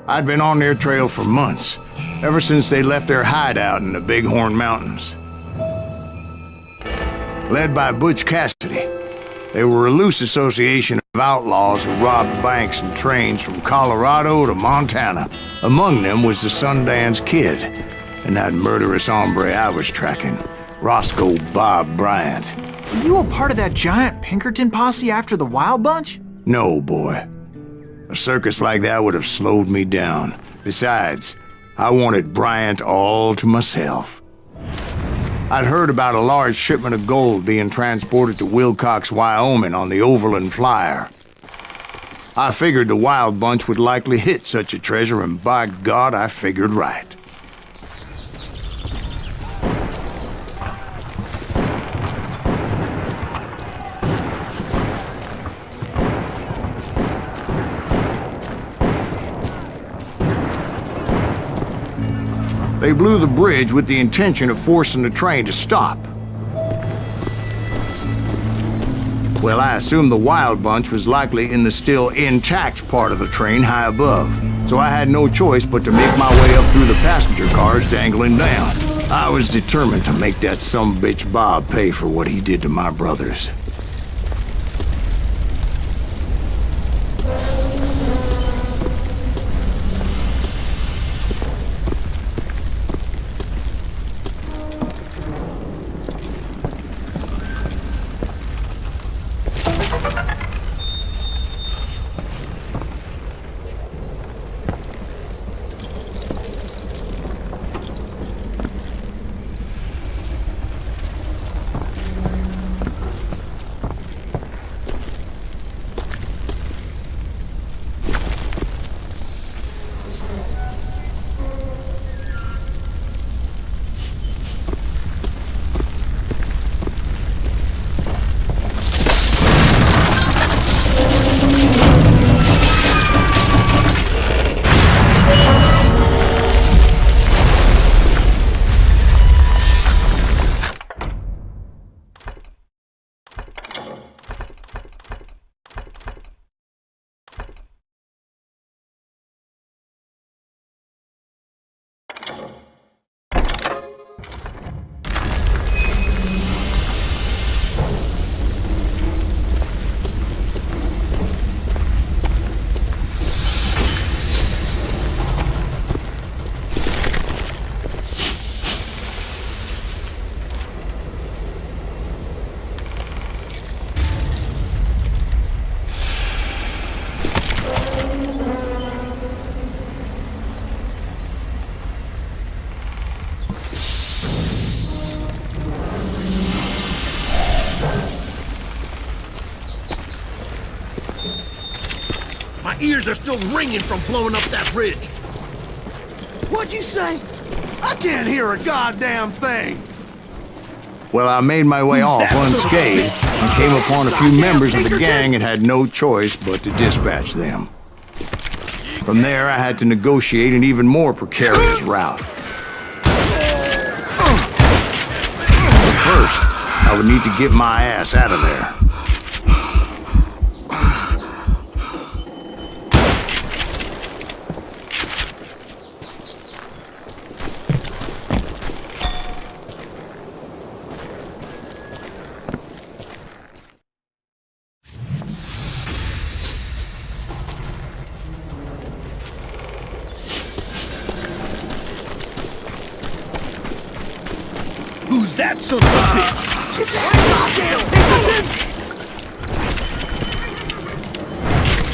I'd been on their trail for months, ever since they left their hideout in the Bighorn Mountains. Led by Butch Cassidy, they were a loose association of outlaws who robbed banks and trains from Colorado to Montana. Among them was the Sundance Kid, and that murderous hombre I was tracking, Roscoe Bob Bryant. Were you a part of that giant Pinkerton posse after the Wild Bunch? No, boy. A circus like that would have slowed me down. Besides, I wanted Bryant all to myself. I'd heard about a large shipment of gold being transported to Wilcox, Wyoming on the Overland Flyer. I figured the Wild Bunch would likely hit such a treasure, and by God, I figured right. They blew the bridge with the intention of forcing the train to stop. Well, I assumed the Wild Bunch was likely in the still intact part of the train high above, so I had no choice but to make my way up through the passenger cars dangling down. I was determined to make that sumbitch Bob pay for what he did to my brothers. My ears are still ringing from blowing up that bridge. What'd you say? I can't hear a goddamn thing. Well, I made my way off unscathed and came upon a few members of the gang and had no choice but to dispatch them. From there, I had to negotiate an even more precarious route. But first, I would need to get my ass out of there. Who's that son of a bitch? It's that goddamn Pinkerton!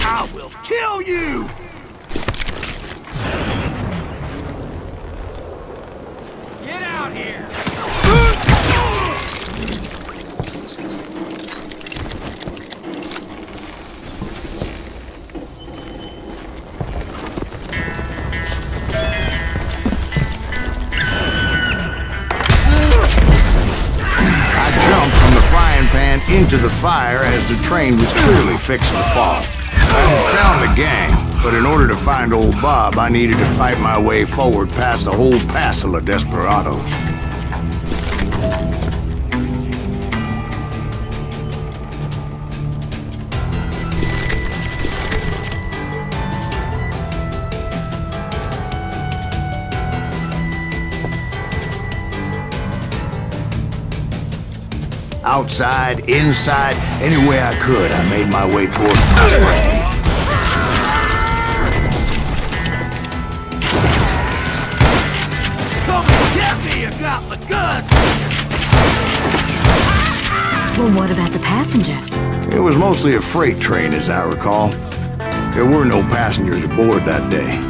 I will kill you! Get out here! Into the fire as the train was clearly fixing to fall. I had found the gang, but in order to find old Bob, I needed to fight my way forward past a whole passel of desperados. Outside, inside, any way I could, I made my way toward... Come and get me, you got the guns! Well, what about the passengers? It was mostly a freight train, as I recall. There were no passengers aboard that day.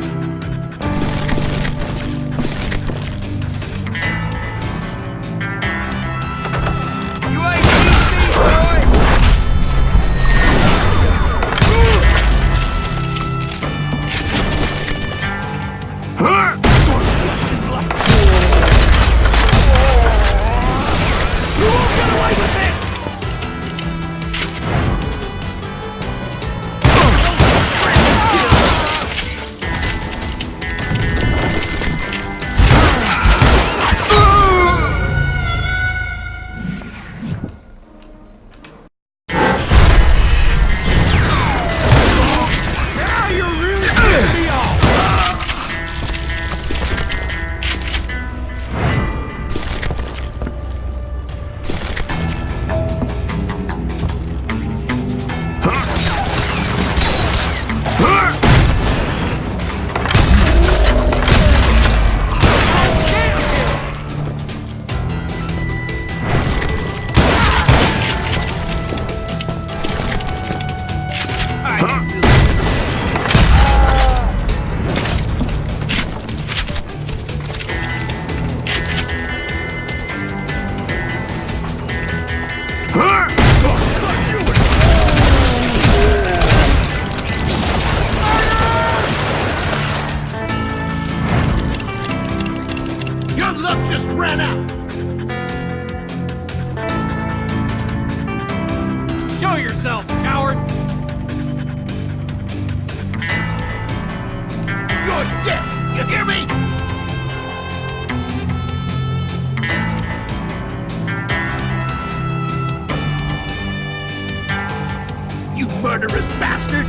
Just ran out! Show yourself, coward! You're dead! You hear me? You murderous bastard!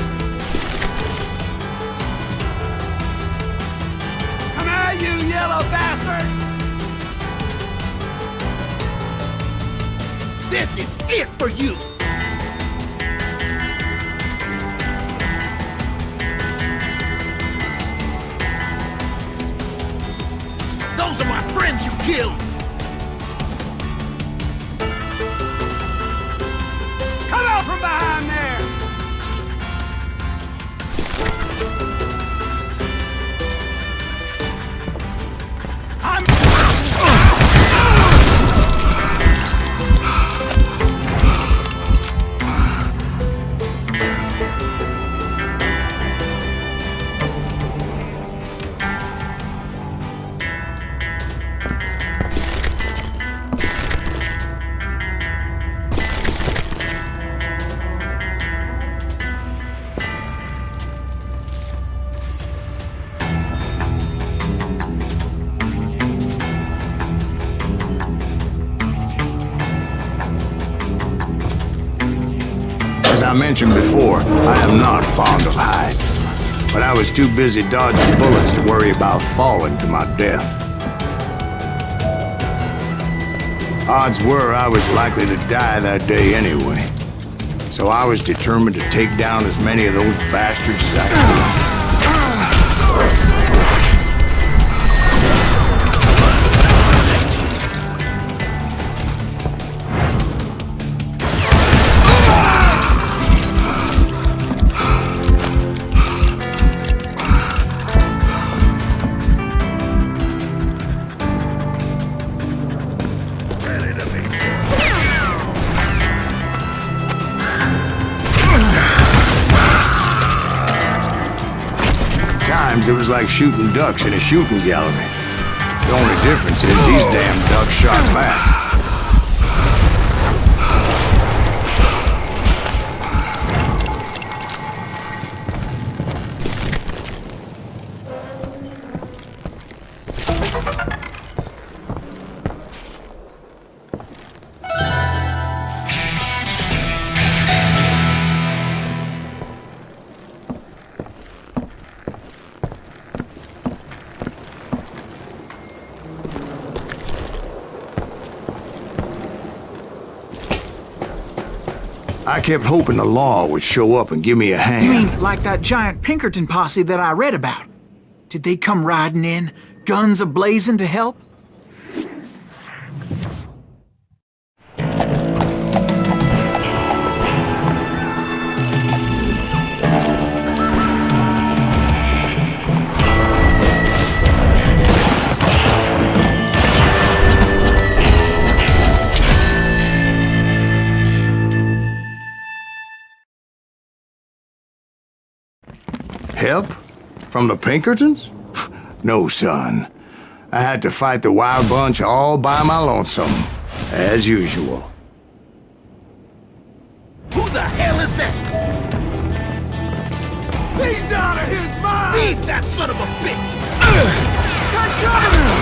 Come here, you yellow bastard! This is it for you! Those are my friends you killed! Come out from behind there! As I mentioned before, I am not fond of heights. But I was too busy dodging bullets to worry about falling to my death. Odds were I was likely to die that day anyway. So I was determined to take down as many of those bastards as I could. It was like shooting ducks in a shooting gallery. The only difference is these damn ducks shot back. I kept hoping the law would show up and give me a hand. You mean like that giant Pinkerton posse that I read about? Did they come riding in, guns a-blazing to help? Help? From the Pinkertons? No, son. I had to fight the wild bunch all by my lonesome, as usual. Who the hell is that? He's out of his mind! Leave that son of a bitch! Control!